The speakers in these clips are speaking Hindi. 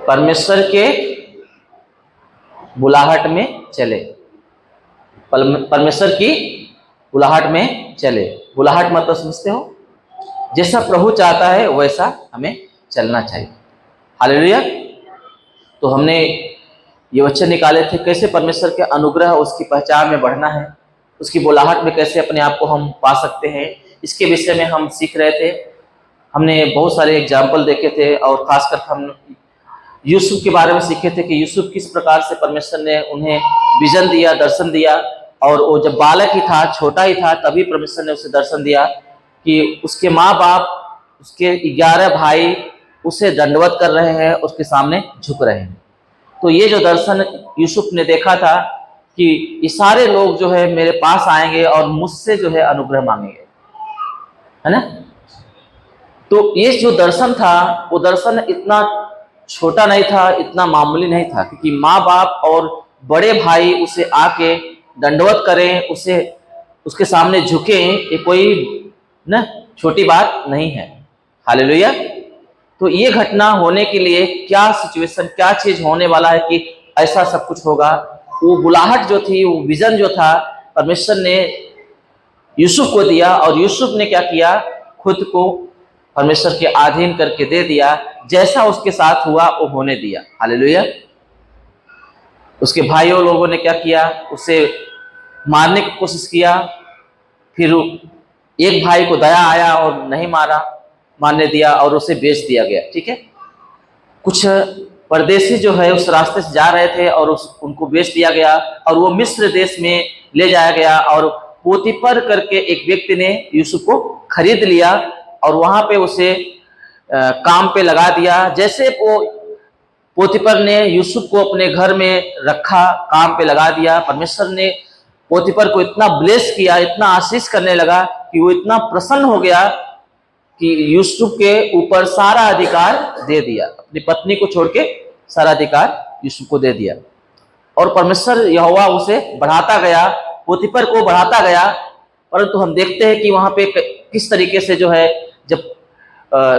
परमेश्वर के बुलाहट में चले। परमेश्वर की बुलाहट में चले। बुलाहट मतलब समझते हो? जैसा प्रभु चाहता है वैसा हमें चलना चाहिए। हालेलुया। तो हमने ये वचन निकाले थे कैसे परमेश्वर के अनुग्रह उसकी पहचान में बढ़ना है, उसकी बुलाहट में कैसे अपने आप को हम पा सकते हैं, इसके विषय में हम सीख रहे थे। हमने बहुत सारे एग्जाम्पल देखे थे और खासकर हम यूसुफ के बारे में सीखे थे कि यूसुफ किस प्रकार से परमेश्वर ने उन्हें विजन दिया, दर्शन दिया। और वो जब बालक ही था, छोटा ही था, तभी परमेश्वर ने उसे दर्शन दिया कि उसके माँ बाप, उसके 11 भाई उसे दंडवत कर रहे हैं, उसके सामने झुक रहे हैं। तो ये जो दर्शन यूसुफ ने देखा था कि ये सारे लोग जो है मेरे पास आएंगे और मुझसे जो है अनुग्रह मांगेंगे, है ना। तो ये जो दर्शन था वो दर्शन इतना छोटा नहीं था, इतना मामूली नहीं था, क्योंकि माँ बाप और बड़े भाई उसे आके दंडवत करें, उसे उसके सामने झुके, ये कोई ना छोटी बात नहीं है। हालेलुया। तो ये घटना होने के लिए क्या सिचुएशन, क्या चीज होने वाला है कि ऐसा सब कुछ होगा? वो बुलाहट जो थी, वो विजन जो था, परमेश्वर ने यूसुफ को दिया और यूसुफ ने क्या किया? खुद को परमेश्वर के अधीन करके दे दिया। जैसा उसके साथ हुआ वो होने दिया। हालेलुया। उसके भाइयों लोगों ने क्या किया? उसे मारने की कोशिश किया। फिर एक भाई को दया आया और नहीं मारा, मारने दिया और उसे बेच दिया गया। ठीक है। कुछ परदेशी जो है उस रास्ते से जा रहे थे और उनको बेच दिया गया और वो मिस्र देश में ले जाया गया और पोतीपर करके एक व्यक्ति ने यूसुफ को खरीद लिया और वहां पे उसे काम पे लगा दिया। जैसे वो पोतीपर ने यूसुफ को अपने घर में रखा, काम पे लगा दिया, परमेश्वर ने पोतीपर को इतना ब्लेस किया, इतना आशीष करने लगा कि वो इतना प्रसन्न हो गया कि यूसुफ के ऊपर सारा अधिकार दे दिया। अपनी पत्नी को छोड़ के सारा अधिकार यूसुफ को दे दिया और परमेश्वर यहोवा उसे बढ़ाता गया, पोतीपर को बढ़ाता गया। परंतु हम देखते हैं कि वहां पे किस तरीके से जो है, जब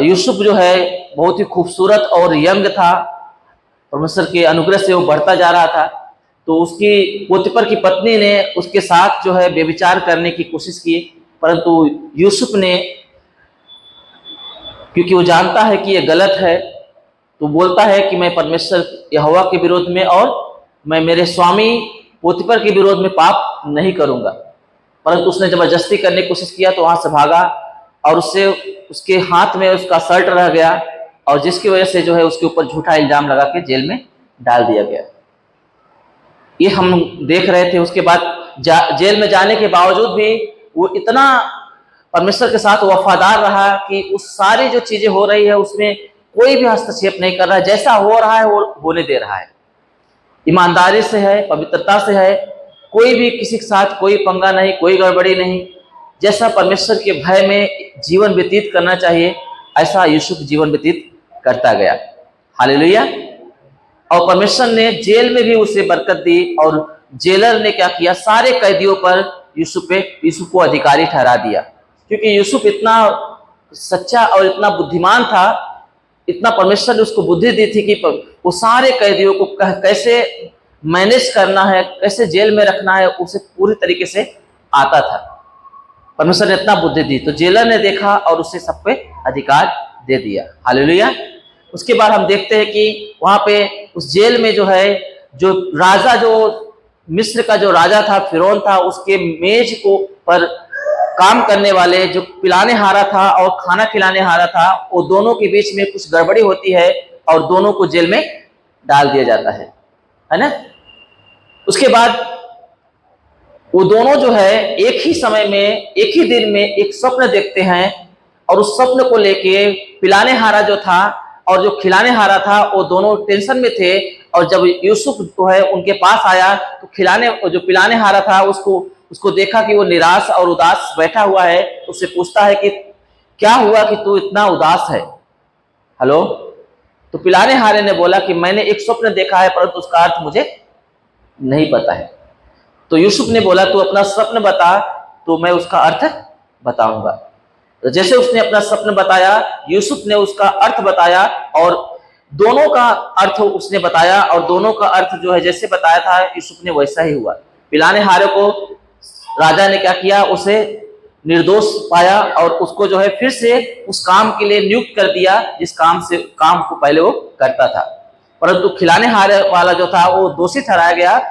यूसुफ जो है बहुत ही खूबसूरत और यंग था, परमेश्वर के अनुग्रह से वो बढ़ता जा रहा था, तो उसकी पोतीपर की पत्नी ने उसके साथ जो है व्यभिचार करने की कोशिश की। परंतु यूसुफ ने, क्योंकि वो जानता है कि ये गलत है, तो बोलता है कि मैं परमेश्वर यहोवा के विरोध में और मैं मेरे स्वामी पोतीपर के विरोध में पाप नहीं करूंगा। परंतु उसने जबरदस्ती करने की कोशिश किया तो वहां से भागा और उससे उसके हाथ में उसका शर्ट रह गया और जिसकी वजह से जो है उसके ऊपर झूठा इल्जाम लगा के जेल में डाल दिया गया। ये हम देख रहे थे। उसके बाद जेल में जाने के बावजूद भी वो इतना परमेश्वर के साथ वफादार रहा कि उस सारी जो चीजें हो रही है उसमें कोई भी हस्तक्षेप नहीं कर रहा है। जैसा हो रहा है वो होने दे रहा है, ईमानदारी से है, पवित्रता से है, कोई भी किसी के साथ कोई पंगा नहीं, कोई गड़बड़ी नहीं। जैसा परमेश्वर के भय में जीवन व्यतीत करना चाहिए ऐसा यूसुफ जीवन व्यतीत करता गया। हालेलुया। और परमेश्वर ने जेल में भी उसे बरकत दी और जेलर ने क्या किया? सारे कैदियों पर यूसुफ को अधिकारी ठहरा दिया, क्योंकि यूसुफ इतना सच्चा और इतना बुद्धिमान था, इतना परमेश्वर ने उसको बुद्धि दी थी कि वो सारे कैदियों को कैसे मैनेज करना है, कैसे जेल में रखना है, उसे पूरी तरीके से आता था। परमेश्वर ने इतना बुद्धि दी तो जेलर ने देखा और उसे सब पे अधिकार दे दिया। हालेलुया। उसके बाद हम देखते हैं कि वहां पे उस जेल में जो है, जो राजा, जो मिस्र का जो राजा था, फिरौन था, उसके मेज को पर काम करने वाले जो पिलाने हारा था और खाना खिलाने हारा था, वो दोनों के बीच में कुछ गड़बड़ी होती है और दोनों को जेल में डाल दिया जाता है ना। उसके बाद वो दोनों जो है एक ही समय में, एक ही दिन में एक स्वप्न देखते हैं और उस स्वप्न को लेके पिलाने हारा जो था और जो खिलाने हारा था वो दोनों टेंशन में थे। और जब यूसुफ जो है उनके पास आया तो जो पिलाने हारा था उसको देखा कि वो निराश और उदास बैठा हुआ है। उससे पूछता है कि क्या हुआ कि तू इतना उदास है? हेलो। तो पिलाने हारे ने बोला कि मैंने एक स्वप्न देखा है परंतु उसका अर्थ मुझे नहीं पता है। तो यूसुफ ने बोला तू अपना स्वप्न बता तो मैं उसका अर्थ बताऊंगा। तो जैसे उसने अपना स्वप्न बताया, यूसुफ ने उसका अर्थ बताया और दोनों का अर्थ उसने बताया, और दोनों का अर्थ जो है जैसे बताया था यूसुफ ने वैसा ही हुआ। पिलाने हारे को राजा ने क्या किया, उसे निर्दोष पाया और उसको जो है फिर से उस काम के लिए नियुक्त कर दिया जिस काम को पहले वो करता था। परंतु खिलाने हारे वाला जो था वो दोषी ठहराया गया,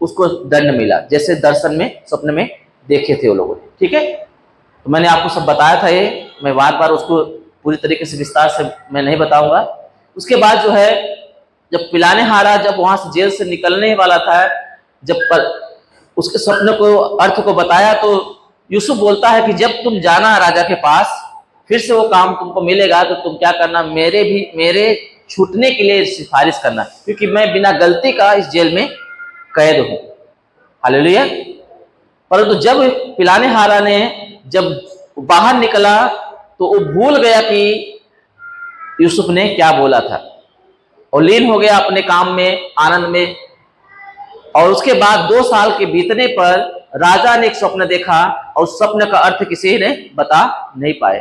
उसको दंड मिला, जैसे दर्शन में स्वप्न में देखे थे वो लोगों ने। ठीक है, तो मैंने आपको सब बताया था, ये मैं बार बार उसको पूरी तरीके से विस्तार से मैं नहीं बताऊंगा। उसके बाद जो है जब पिलाने हारा जब वहां से जेल से निकलने वाला था, उसके स्वप्न को अर्थ को बताया, तो यूसुफ बोलता है कि जब तुम जाना राजा के पास, फिर से वो काम तुमको मिलेगा तो तुम क्या करना, मेरे छूटने के लिए सिफारिश करना, क्योंकि मैं बिना गलती का इस जेल में कैद हूं। हालेलुया। परंतु जब पिलाने हारा ने जब बाहर निकला तो वो भूल गया कि यूसुफ ने क्या बोला था और लीन हो गया अपने काम में, आनंद में। और उसके बाद 2 साल के बीतने पर राजा ने एक स्वप्न देखा और उस स्वप्न का अर्थ किसी ने बता नहीं पाए।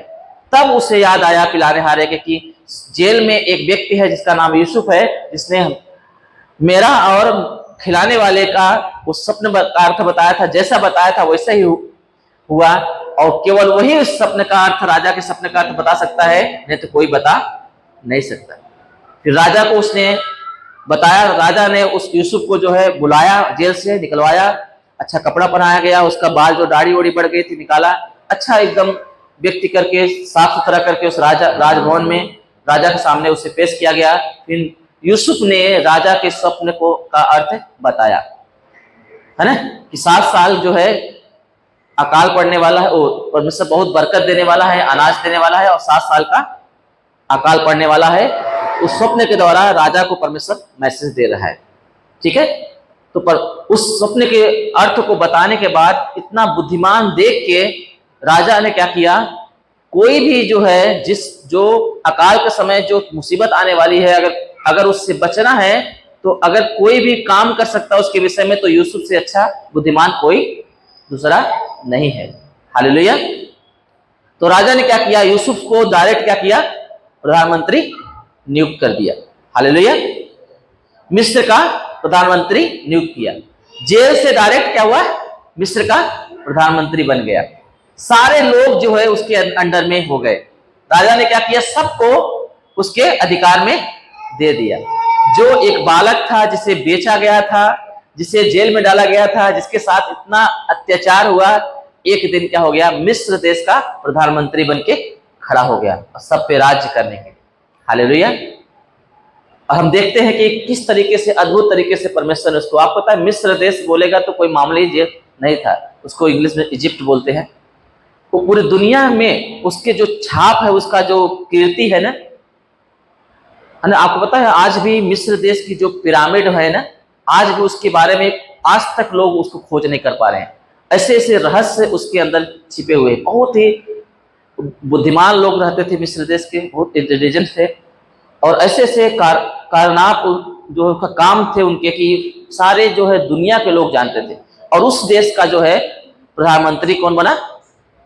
तब उसे याद आया पिलाने हारे के कि जेल में एक व्यक्ति है जिसका नाम यूसुफ है, जिसने मेरा और खिलाने वाले का उस स्वप्न का अर्थ बताया था, जैसा बताया था वैसा ही हुआ, और केवल वही उस स्वप्न का अर्थ, राजा के स्वप्न का अर्थ बता सकता है, नहीं तो कोई बता नहीं सकता। फिर राजा को उसने बताया, राजा ने उस यूसुफ को जो है बुलाया, जेल से निकलवाया, अच्छा कपड़ा पहनाया गया, उसका बाल जो दाढ़ी वोड़ी बढ़ गई थी निकाला, अच्छा एकदम व्यक्ति करके साफ सुथरा करके उस राजभवन में राजा के सामने उसे पेश किया गया। फिर यूसुफ ने राजा के स्वप्न को का अर्थ बताया, है ना, कि 7 साल जो है अकाल पड़ने वाला है, वो परमेश्वर बहुत बरकत देने वाला है, अनाज देने वाला है, और 7 साल का अकाल पड़ने वाला है। उस स्वप्न के द्वारा राजा को परमेश्वर मैसेज दे रहा है। ठीक है, तो पर उस स्वप्न के अर्थ को बताने के बाद इतना बुद्धिमान देख के राजा ने क्या किया, कोई भी जो है जो अकाल के समय जो मुसीबत आने वाली है, अगर उससे बचना है, तो अगर कोई भी काम कर सकता है उसके विषय में, तो यूसुफ से अच्छा बुद्धिमान कोई दूसरा नहीं है। हालेलुया। तो राजा ने क्या किया, यूसुफ को डायरेक्ट क्या किया, प्रधानमंत्री नियुक्त कर दिया। हालेलुया। मिस्र का प्रधानमंत्री नियुक्त किया, जेल से डायरेक्ट क्या हुआ, मिस्र का प्रधानमंत्री बन गया। सारे लोग जो है उसके अंडर में हो गए। राजा ने क्या किया, सबको उसके अधिकार में दे दिया। जो एक बालक था जिसे बेचा गया था, जिसे जेल में डाला गया था, जिसके साथ इतना अत्याचार हुआ, एक दिन क्या हो गया, मिस्र देश का प्रधानमंत्री बन के खड़ा हो गया और सब पे राज्य करने के। हालेलुया। और हम देखते हैं कि किस तरीके से अद्भुत तरीके से परमेश्वर ने उसको, आपको पता है मिस्र देश बोलेगा तो कोई मामूली जेल नहीं था, उसको इंग्लिश में इजिप्ट बोलते हैं। वो पूरी दुनिया में उसके जो छाप है, उसका जो कीर्ति है ना, आपको पता है आज भी मिस्र देश की जो पिरामिड है ना, आज भी उसके बारे में आज तक लोग उसको खोज नहीं कर पा रहे हैं। ऐसे ऐसे रहस्य उसके अंदर छिपे हुए, बहुत ही बुद्धिमान लोग रहते थे मिस्र देश के, बहुत इंटेलिजेंट थे, और ऐसे ऐसे कारनाम जो काम थे उनके कि सारे जो है दुनिया के लोग जानते थे। और उस देश का जो है प्रधानमंत्री कौन बना,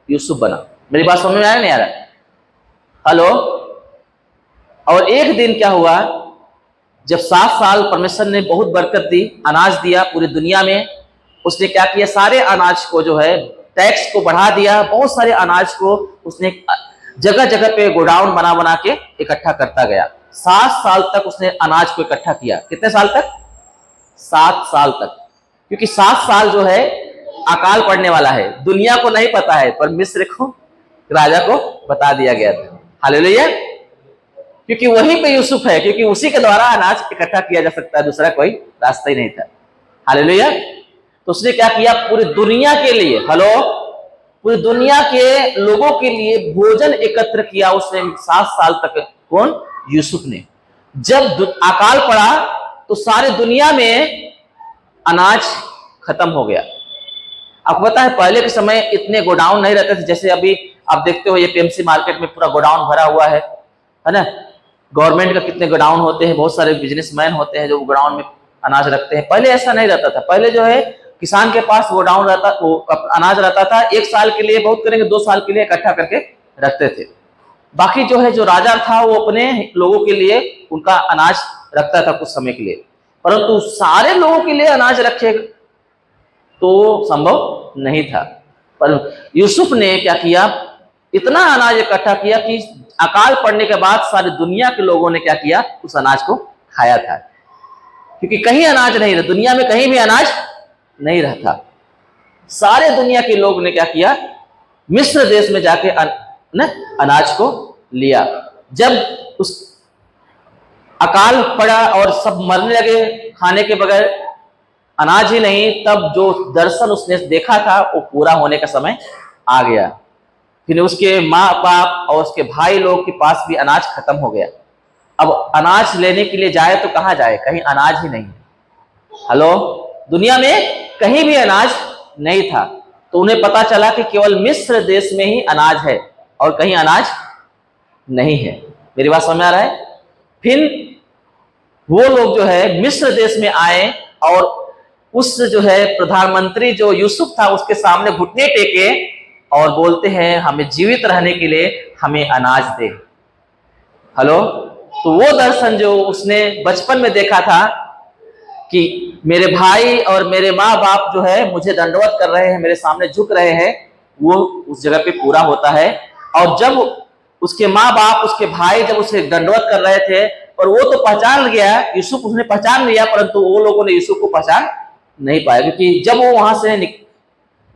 यूसुफ बना। मेरी बात समझ में आया नहीं आ रहा? हेलो। और एक दिन क्या हुआ, जब 7 साल परमेश्वर ने बहुत बरकत दी, अनाज दिया पूरी दुनिया में, उसने क्या किया, सारे अनाज को जो है टैक्स को बढ़ा दिया, बहुत सारे अनाज को उसने जगह जगह पे गोडाउन बना बना के इकट्ठा करता गया। 7 साल तक उसने अनाज को इकट्ठा किया। कितने साल तक? 7 साल तक। क्योंकि 7 साल जो है अकाल पड़ने वाला है, दुनिया को नहीं पता है, पर मिस्र को, राजा को बता दिया गया था। हालेलुया। क्योंकि वहीं पे यूसुफ है, क्योंकि उसी के द्वारा अनाज इकट्ठा किया जा सकता है, दूसरा कोई रास्ता ही नहीं था। हालेलुया। तो उसने क्या किया, पूरी दुनिया के लिए, हेलो, पूरी दुनिया के लोगों के लिए भोजन एकत्र किया उसने 7 साल तक। कौन? यूसुफ ने। जब अकाल पड़ा तो सारी दुनिया में अनाज खत्म हो गया। आपको पता है पहले के समय इतने गोडाउन नहीं रहते थे, जैसे अभी आप देखते हो ये पीएमसी मार्केट में पूरा गोडाउन भरा हुआ है ना। गवर्नमेंट का कितने गोडाउन होते हैं, बहुत सारे बिजनेसमैन होते हैं जो गोडाउन में अनाज रखते हैं। पहले ऐसा नहीं रहता था। पहले जो है किसान के पास गोडाउन रहता, वो अनाज रहता था, 1 साल के लिए बहुत करेंगे, 2 साल के लिए इकट्ठा करके रखते थे। बाकी जो है जो राजा था वो अपने लोगों के लिए उनका अनाज रखता था कुछ समय के लिए, परंतु सारे लोगों के लिए अनाज रखे तो संभव नहीं था। पर यूसुफ ने क्या किया, इतना अनाज इकट्ठा किया कि अकाल पड़ने के बाद सारी दुनिया के लोगों ने क्या किया, उस अनाज को खाया था। क्योंकि कहीं अनाज नहीं रहा, दुनिया में कहीं भी अनाज नहीं रहता। सारे दुनिया के लोग ने क्या किया, मिस्र देश में जाके अनाज को लिया। जब उस अकाल पड़ा और सब मरने लगे खाने के बगैर, अनाज ही नहीं, तब जो दर्शन उसने देखा था वो पूरा होने का समय आ गया। फिर उसके माँ बाप और उसके भाई लोग के पास भी अनाज खत्म हो गया। अब अनाज लेने के लिए जाए तो कहाँ जाए, कहीं अनाज ही नहीं है। हेलो, दुनिया में कहीं भी अनाज नहीं था। तो उन्हें पता चला कि केवल मिस्र देश में ही अनाज है और कहीं अनाज नहीं है। मेरी बात समझ आ रहा है? फिर वो लोग जो है मिस्र देश में आए और उस जो है प्रधानमंत्री जो यूसुफ था उसके सामने घुटने टेके और बोलते हैं, हमें जीवित रहने के लिए हमें अनाज दे। हेलो, तो वो दर्शन जो उसने बचपन में देखा था कि मेरे भाई और मेरे माँ बाप जो है मुझे दंडवत कर रहे हैं, मेरे सामने झुक रहे हैं, वो उस जगह पे पूरा होता है। और जब उसके माँ बाप, उसके भाई जब उसे दंडवत कर रहे थे, और वो तो पहचान गया, यूसुफ उसने पहचान लिया, परंतु वो लोगों ने यूसुफ को पहचान नहीं पाया। क्योंकि जब वो वहां से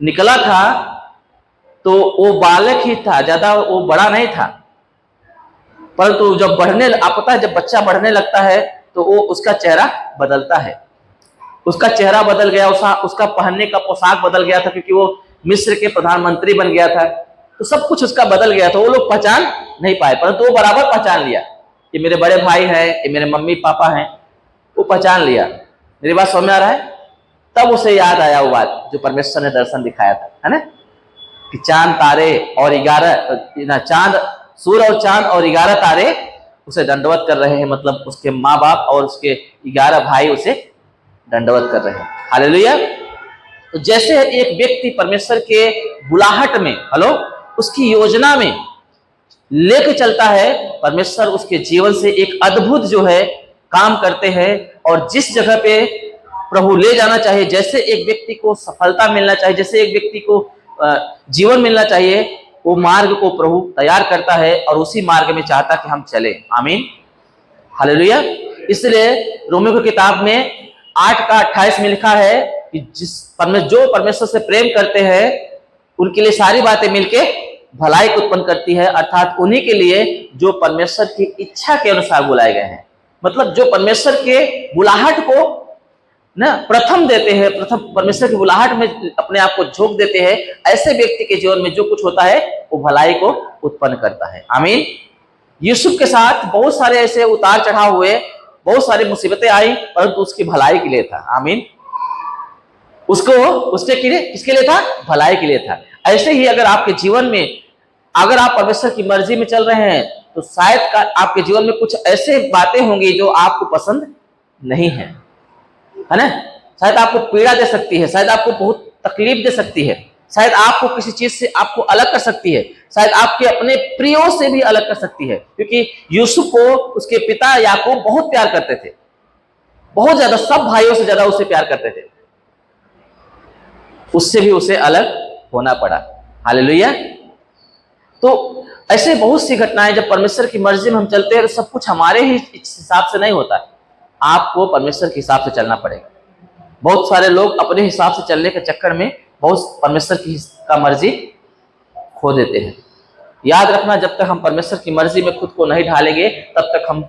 निकला था तो वो बालक ही था, ज्यादा वो बड़ा नहीं था। परंतु जब आप पता है जब बच्चा बढ़ने लगता है तो वो उसका चेहरा बदलता है। उसका चेहरा बदल गया, उसका पहनने का पोशाक बदल गया था, क्योंकि वो मिस्र के प्रधानमंत्री बन गया था। तो सब कुछ उसका बदल गया था। वो लोग पहचान नहीं पाए, परंतु वो बराबर पहचान लिया, ये मेरे बड़े भाई हैं, ये मेरे मम्मी पापा हैं। वो पहचान लिया। मेरी बात समझ में आ रहा है? तब उसे याद आया वो बात जो परमेश्वर ने दर्शन दिखाया था, है ना, कि चांद तारे और 11 चांद, सूर्य और चांद और 11 तारे उसे दंडवत कर रहे हैं। मतलब उसके माँ बाप और उसके 11 भाई उसे दंडवत कर रहे हैं। हालेलुया। तो जैसे एक व्यक्ति परमेश्वर के बुलाहट में, हेलो, उसकी योजना में लेके चलता है, परमेश्वर उसके जीवन से एक अद्भुत जो है काम करते हैं। और जिस जगह पे प्रभु ले जाना चाहिए, जैसे एक व्यक्ति को सफलता मिलना चाहिए, जैसे एक व्यक्ति को जीवन मिलना चाहिए, वो मार्ग को प्रभु तैयार करता है और उसी मार्ग में चाहता कि हम चले। आमीन, हालेलुया। इसलिए रोमियो की किताब में 8:28 में लिखा है कि जो परमेश्वर से प्रेम करते हैं उनके लिए सारी बातें मिलके भलाई को उत्पन्न करती है, अर्थात उन्हीं के लिए जो परमेश्वर की इच्छा के अनुसार बुलाए गए हैं। मतलब जो परमेश्वर के बुलाहट को ना प्रथम देते हैं, प्रथम परमेश्वर की बुलाहट में अपने आप को झोंक देते हैं, ऐसे व्यक्ति के जीवन में जो कुछ होता है वो भलाई को उत्पन्न करता है। आमीन। यूसुफ के साथ बहुत सारे ऐसे उतार चढ़ाव हुए, बहुत सारी मुसीबतें आई, परंतु उसकी भलाई के लिए था। आमीन। उसके लिए, किसके लिए था? भलाई के लिए था। ऐसे ही अगर आपके जीवन में, अगर आप परमेश्वर की मर्जी में चल रहे हैं, तो शायद आपके जीवन में कुछ ऐसे बातें होंगी जो आपको पसंद नहीं है ना। शायद आपको पीड़ा दे सकती है, शायद आपको बहुत तकलीफ दे सकती है, शायद आपको किसी चीज से आपको अलग कर सकती है, शायद आपके अपने प्रियों से भी अलग कर सकती है। क्योंकि यूसुफ को उसके पिता याकूब बहुत प्यार करते थे, बहुत ज्यादा, सब भाइयों से ज्यादा उसे प्यार करते थे। उससे भी उसे अलग होना पड़ा। हालेलुया। तो ऐसे बहुत सी घटनाएं, जब परमेश्वर की मर्जी में हम चलते हैं तो सब कुछ हमारे ही हिसाब से नहीं होता है, आपको परमेश्वर के हिसाब से चलना पड़ेगा। बहुत सारे लोग अपने हिसाब से चलने के चक्कर में बहुत परमेश्वर का मर्जी खो देते हैं। याद रखना, जब तक हम परमेश्वर की मर्जी में खुद को नहीं ढालेंगे तब तक हम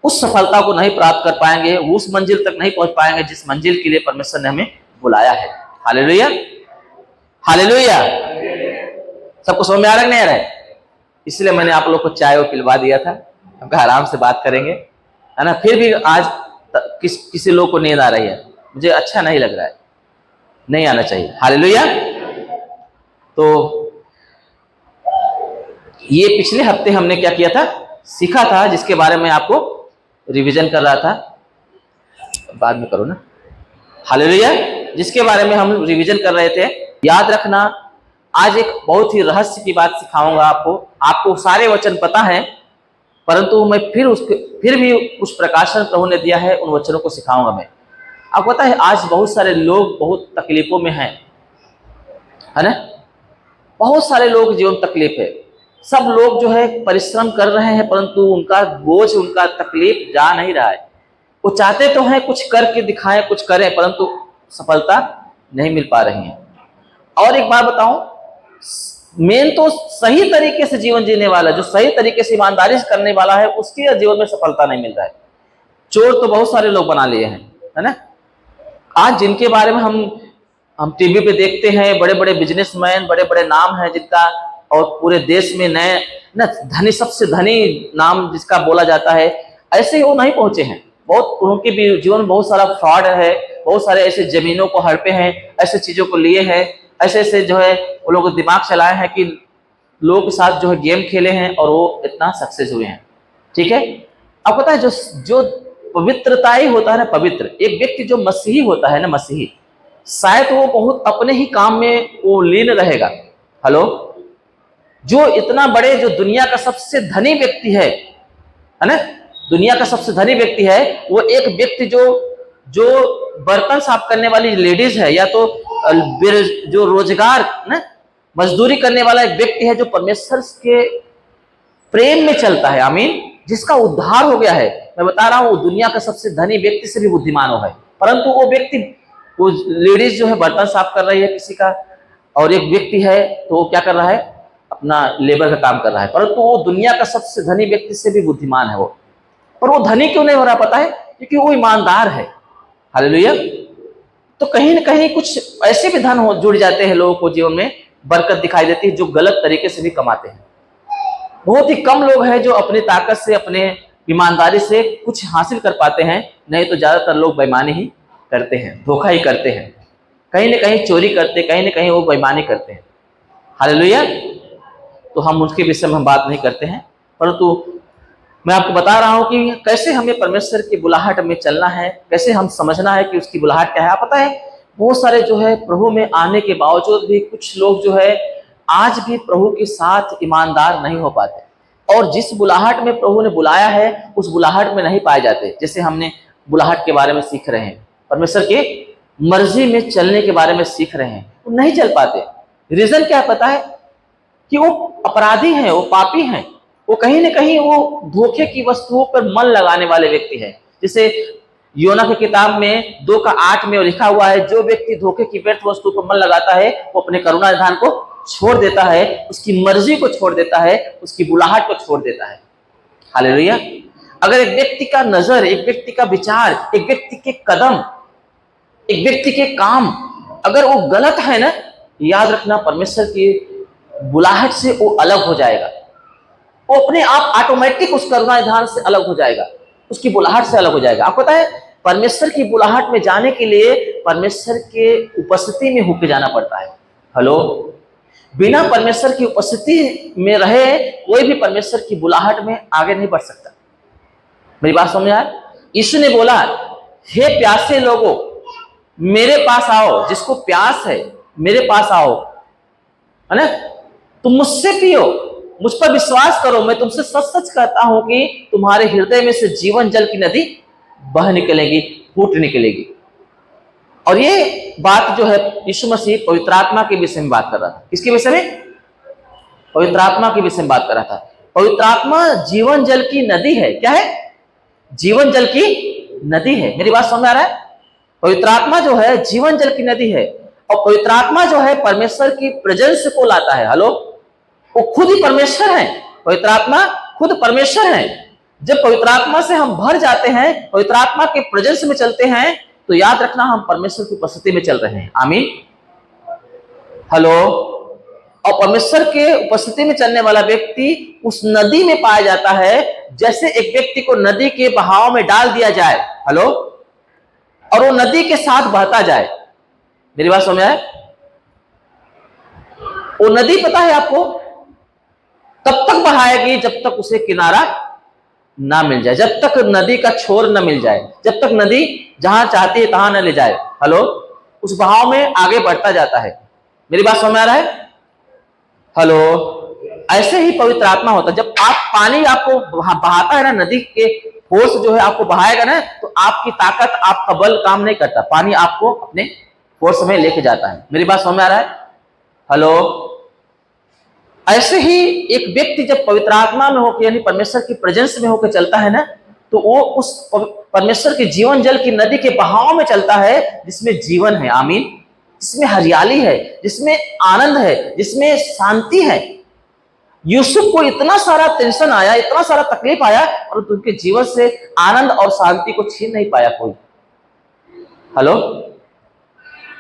उस सफलता को नहीं प्राप्त कर पाएंगे, उस मंजिल तक नहीं पहुंच पाएंगे जिस मंजिल के लिए परमेश्वर ने हमें बुलाया है। Hallelujah, hallelujah. सबको समझ में आ रहा है नहीं आ रहा है? इसलिए मैंने आप लोग को चाय पिलवा दिया था, हम आराम से बात करेंगे, है ना। फिर भी आज किसी लोग को नींद आ रही है, मुझे अच्छा नहीं लग रहा है, नहीं आना चाहिए। हालेलुया। तो ये पिछले हफ्ते हमने क्या किया था, सीखा था, जिसके बारे में आपको रिवीजन कर रहा था, बाद में करो ना। हालेलुया। जिसके बारे में हम रिवीजन कर रहे थे, याद रखना, आज एक बहुत ही रहस्य की बात सिखाऊंगा आपको। आपको सारे वचन पता है, परंतु मैं फिर भी कुछ प्रकाशन प्रभु ने दिया है, उन वचनों को सिखाऊंगा मैं। आपको पता है आज बहुत सारे लोग बहुत तकलीफों में हैं, है ना। बहुत सारे लोग जीवन तकलीफ है। सब लोग जो है परिश्रम कर रहे हैं, परंतु उनका बोझ, उनका तकलीफ जा नहीं रहा है। वो चाहते तो हैं कुछ करके दिखाएं, कुछ करें, परंतु सफलता नहीं मिल पा रही है। और एक बात बताऊं, मेन तो सही तरीके से जीवन जीने वाला, जो सही तरीके से ईमानदारी से करने वाला है, उसके जीवन में सफलता नहीं मिल रहा है। चोर तो बहुत सारे लोग बना लिए हैं, है ना। आज जिनके बारे में हम टीवी पे देखते हैं, बड़े बड़े बिजनेसमैन, बड़े बड़े नाम हैं जिनका, और पूरे देश में नए ना धनी, सबसे धनी नाम जिसका बोला जाता है, ऐसे ही वो नहीं पहुंचे हैं। बहुत उनके भी जीवन में बहुत सारा फ्रॉड है, बहुत सारे ऐसे जमीनों को हड़पे हैं, ऐसे चीजों को लिए हैं, ऐसे ऐसे जो है वो लोग दिमाग चलाए हैं कि लोगों के साथ जो है गेम खेले हैं और वो इतना सक्सेस हुए हैं। ठीक है। अब पता है जो पवित्रता ही होता है ना, पवित्र एक व्यक्ति जो मसीही होता है ना, मसीही, शायद वो बहुत अपने ही काम में वो लीन रहेगा। हेलो। जो इतना बड़े, जो दुनिया का सबसे धनी व्यक्ति है ना, दुनिया का सबसे धनी व्यक्ति है, वो एक व्यक्ति जो बर्तन साफ करने वाली लेडीज है, या तो जो रोजगार ना मजदूरी करने वाला एक व्यक्ति है, जो परमेश्वर के प्रेम में चलता है, आमीन, जिसका उद्धार हो गया है। मैं बता रहा हूं, दुनिया का सबसे धनी व्यक्ति से भी बुद्धिमान है, परंतु वो व्यक्ति, वो लेडीज जो है बर्तन साफ कर रही है किसी का, और एक व्यक्ति है तो वो क्या कर रहा है, अपना लेबर का काम कर रहा है, परंतु वो दुनिया का सबसे धनी व्यक्ति से भी बुद्धिमान है वो। पर वो धनी क्यों नहीं हो रहा पता है? क्योंकि वो ईमानदार है। हालेलुया। तो कहीं ना कहीं कुछ ऐसे भी धन जुड़ जाते हैं लोगों को, जीवन में बरकत दिखाई देती है, जो गलत तरीके से भी कमाते हैं। बहुत ही कम लोग हैं जो अपनी ताकत से, अपने ईमानदारी से कुछ हासिल कर पाते हैं, नहीं तो ज्यादातर लोग बेईमानी ही करते हैं, धोखा ही करते हैं, कहीं ना कहीं चोरी करते, कहीं ना कहीं वो बेईमानी करते हैं। हालेलुया। तो हम उसके विषय में हम बात नहीं करते हैं, परंतु मैं आपको बता रहा हूं कि कैसे हमें परमेश्वर की बुलाहट में चलना है, कैसे हम समझना है कि उसकी बुलाहट क्या है। आप पता है बहुत सारे जो है प्रभु में आने के बावजूद भी कुछ लोग जो है आज भी प्रभु के साथ ईमानदार नहीं हो पाते, और जिस बुलाहट में प्रभु ने बुलाया है उस बुलाहट में नहीं पाए जाते। जैसे हमने बुलाहट के बारे में सीख रहे हैं, परमेश्वर के मर्जी में चलने के बारे में सीख रहे हैं, वो नहीं चल पाते। रीजन क्या पता है? कि वो अपराधी हैं, वो पापी हैं, वो कहीं ना कहीं वो धोखे की वस्तुओं पर मन लगाने वाले व्यक्ति हैं। जैसे योना की किताब में 2:8 में लिखा हुआ है, जो व्यक्ति धोखे की व्यर्थ वस्तु पर मन लगाता है वो अपने करुणा विधान को छोड़ देता है, उसकी मर्जी को छोड़ देता है, उसकी बुलाहट को छोड़ देता है। हालेलुया। अगर एक व्यक्ति का नजर, एक व्यक्ति का विचार, एक व्यक्ति के कदम, एक व्यक्ति के काम अगर वो गलत है ना, याद रखना परमेश्वर की बुलाहट से वो अलग हो जाएगा। वो अपने आप ऑटोमेटिक उस करुणा विधान से अलग हो जाएगा, उसकी बुलाहट से अलग हो जाएगा। आपको पता है परमेश्वर की बुलाहट में जाने के लिए परमेश्वर के उपस्थिति में होके जाना पड़ता है। हेलो। बिना परमेश्वर की उपस्थिति में रहे कोई भी परमेश्वर की बुलाहट में आगे नहीं बढ़ सकता। मेरी बात समझ आए? यीशु ने बोला, हे प्यासे लोगों मेरे पास आओ, जिसको प्यास है मेरे पास आओ, है ना, तुम मुझसे पियो, मुझ पर विश्वास करो, मैं तुमसे सच सच कहता हूं कि तुम्हारे हृदय में से जीवन जल की नदी बह निकलेगी, फूट निकलेगी। और ये बात जो है यीशु मसीह पवित्र आत्मा के विषय में बात कर रहा था। किसके विषय में? पवित्र आत्मा के विषय में बात कर रहा था। पवित्र आत्मा जीवन जल की नदी है। क्या है? जीवन जल की नदी है। मेरी बात समझ आ रहा है? पवित्र आत्मा जो है जीवन जल की नदी है, और पवित्र आत्मा जो है परमेश्वर की प्रेजेंस को लाता है। हेलो। वो खुद ही परमेश्वर है, पवित्र आत्मा खुद परमेश्वर है। जब पवित्र आत्मा से हम भर जाते हैं, पवित्र आत्मा के प्रेजेंस में चलते हैं, तो याद रखना हम परमेश्वर की उपस्थिति में चल रहे हैं। आमीन। हेलो। और परमेश्वर के उपस्थिति में चलने वाला व्यक्ति उस नदी में पाया जाता है, जैसे एक व्यक्ति को नदी के बहाव में डाल दिया जाए, हेलो, और वो नदी के साथ बहता जाए। मेरी बात समझ आए? वो नदी पता है आपको तब तक बहाएगी जब तक उसे किनारा ना मिल जाए, जब तक नदी का छोर न मिल जाए, जब तक नदी जहां चाहती है तहां न ले जाए। हेलो। उस बहाव में आगे बढ़ता जाता है। मेरी बात समझ आ रहा है? हेलो, ऐसे ही पवित्र आत्मा होता है। जब आप पानी आपको बहाता है ना, नदी के फोर्स जो है आपको बहाएगा ना, तो आपकी ताकत, आपका बल काम नहीं करता, पानी आपको अपने फोर्स में लेके जाता है। मेरी बात समझ में आ रहा है? हेलो, ऐसे ही एक व्यक्ति जब पवित्र आत्मा में होकर, यानी परमेश्वर की प्रेजेंस में होकर चलता है ना, तो वो उस परमेश्वर के जीवन जल की नदी के बहाव में चलता है, जिसमें जीवन है। आमीन। जिसमें हरियाली है, जिसमें आनंद है, जिसमें शांति है। यूसुफ को इतना सारा टेंशन आया, इतना सारा तकलीफ आया, और उनके जीवन से आनंद और शांति को छीन नहीं पाया कोई। हेलो,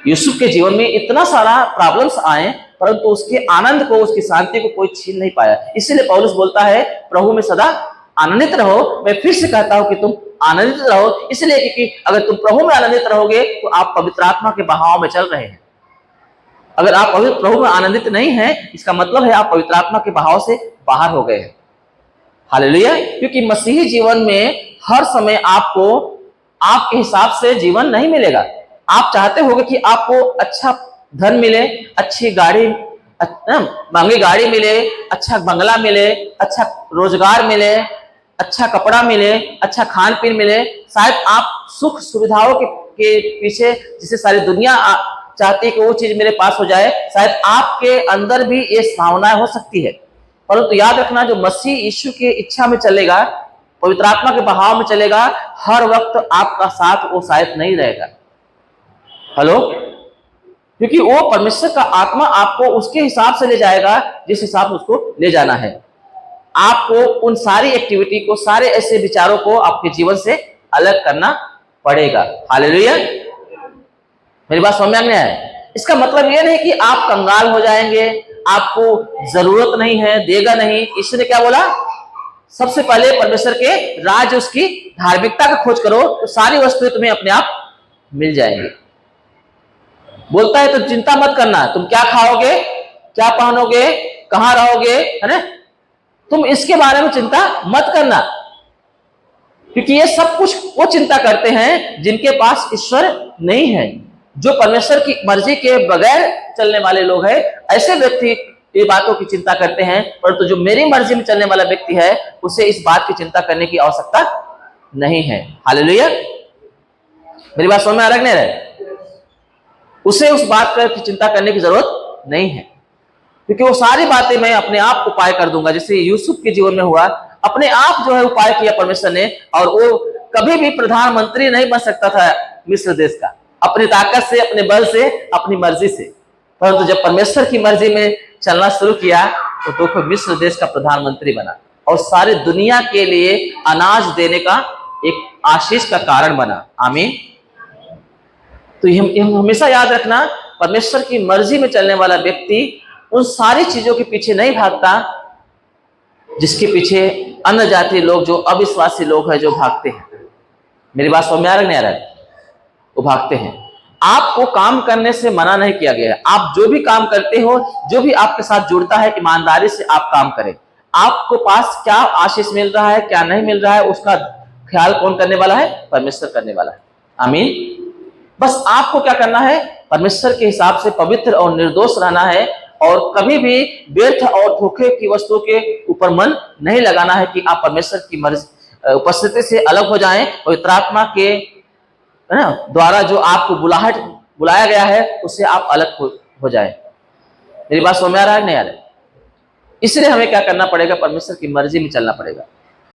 यूसुफ के जीवन में इतना सारा प्रॉब्लम्स आए, परंतु उसके आनंद को, उसकी शांति को कोई छीन नहीं पाया। इसीलिए पौलुस बोलता है, प्रभु में सदा आनंदित रहो। मैं फिर से कहता हूं कि तुम आनंदित रहो, इसलिए क्योंकि अगर तुम प्रभु में आनंदित रहोगे तो आप पवित्र आत्मा के बहाव में चल रहे हैं। अगर आप प्रभु में आनंदित नहीं हैं, इसका मतलब है आप पवित्र आत्मा के बहाव से बाहर हो गए हैं। हालेलुया। क्योंकि मसीही जीवन में हर समय आपको आपके हिसाब से जीवन नहीं मिलेगा। आप चाहते होगे कि आपको अच्छा धन मिले, अच्छी गाड़ी, महंगी गाड़ी मिले, अच्छा बंगला मिले, अच्छा रोजगार मिले, अच्छा कपड़ा मिले, अच्छा खान पीन मिले। शायद आप सुख सुविधाओं के पीछे, जिसे सारी दुनिया चाहती है कि वो चीज मेरे पास हो जाए, शायद आपके अंदर भी ये भावनाएं हो सकती है। परंतु याद रखना, जो मसीह यीशु की इच्छा में चलेगा, पवित्र आत्मा के बहाव में चलेगा, हर वक्त आपका साथ वो शायद नहीं रहेगा। हेलो, क्योंकि वो परमेश्वर का आत्मा आपको उसके हिसाब से ले जाएगा जिस हिसाब से उसको ले जाना है। आपको उन सारी एक्टिविटी को, सारे ऐसे विचारों को आपके जीवन से अलग करना पड़ेगा। हालेलुया। मेरी बात समझ में है? इसका मतलब यह नहीं कि आप कंगाल हो जाएंगे, आपको जरूरत नहीं है, देगा नहीं। ईश्वर ने क्या बोला? सबसे पहले परमेश्वर के राज, उसकी धार्मिकता का खोज करो, तो सारी वस्तुएं तुम्हें अपने आप मिल जाएंगी। बोलता है तो चिंता मत करना, तुम क्या खाओगे, क्या पहनोगे, कहां रहोगे, है ना, तुम इसके बारे में चिंता मत करना। क्योंकि ये सब कुछ वो चिंता करते हैं जिनके पास ईश्वर नहीं है। जो परमेश्वर की मर्जी के बगैर चलने वाले लोग हैं, ऐसे व्यक्ति ये बातों की चिंता करते हैं। परंतु जो मेरी मर्जी में चलने वाला व्यक्ति है, उसे इस बात की चिंता करने की आवश्यकता नहीं है। हालेलुया। मेरी बात समझ में आ रहा है? उसे उस बात की चिंता करने की जरूरत नहीं है, क्योंकि वो सारी बातें मैं अपने आप उपाय कर दूंगा। जैसे यूसुफ के जीवन में हुआ, अपने आप जो है उपाय किया परमेश्वर ने, और वो कभी भी प्रधानमंत्री नहीं बन सकता था मिस्र देश का, अपनी ताकत से, अपने बल से, अपनी मर्जी से। परंतु जब परमेश्वर की मर्जी में चलना शुरू किया, तो देखो मिस्र देश का प्रधानमंत्री बना, और सारी दुनिया के लिए अनाज देने का एक आशीष का कारण बना। आमीन। तो हमेशा याद रखना, परमेश्वर की मर्जी में चलने वाला व्यक्ति उन सारी चीजों के पीछे नहीं भागता जिसके पीछे अन्य जाति लोग, जो अविश्वासी लोग हैं, जो भागते हैं। मेरी बात समझ में आ रहा है नहीं आ रहा है? वो भागते हैं। आपको काम करने से मना नहीं किया गया है। आप जो भी काम करते हो, जो भी आपके साथ जुड़ता है, ईमानदारी से आप काम करें। आपको पास क्या आशीष मिल रहा है, क्या नहीं मिल रहा है, उसका ख्याल कौन करने वाला है? परमेश्वर करने वाला है। आमीन। बस आपको क्या करना है? परमेश्वर के हिसाब से पवित्र और निर्दोष रहना है, और कभी भी व्यर्थ और धोखे की वस्तुओं के ऊपर मन नहीं लगाना है कि आप परमेश्वर की उपस्थिति से अलग हो जाएं, पवित्र आत्मा के द्वारा जो आपको बुलाया गया है, उससे आप अलग हो जाएं। मेरी बात समझ में आ रहा है नहीं आ रहा है? इसलिए हमें क्या करना पड़ेगा? परमेश्वर की मर्जी में चलना पड़ेगा।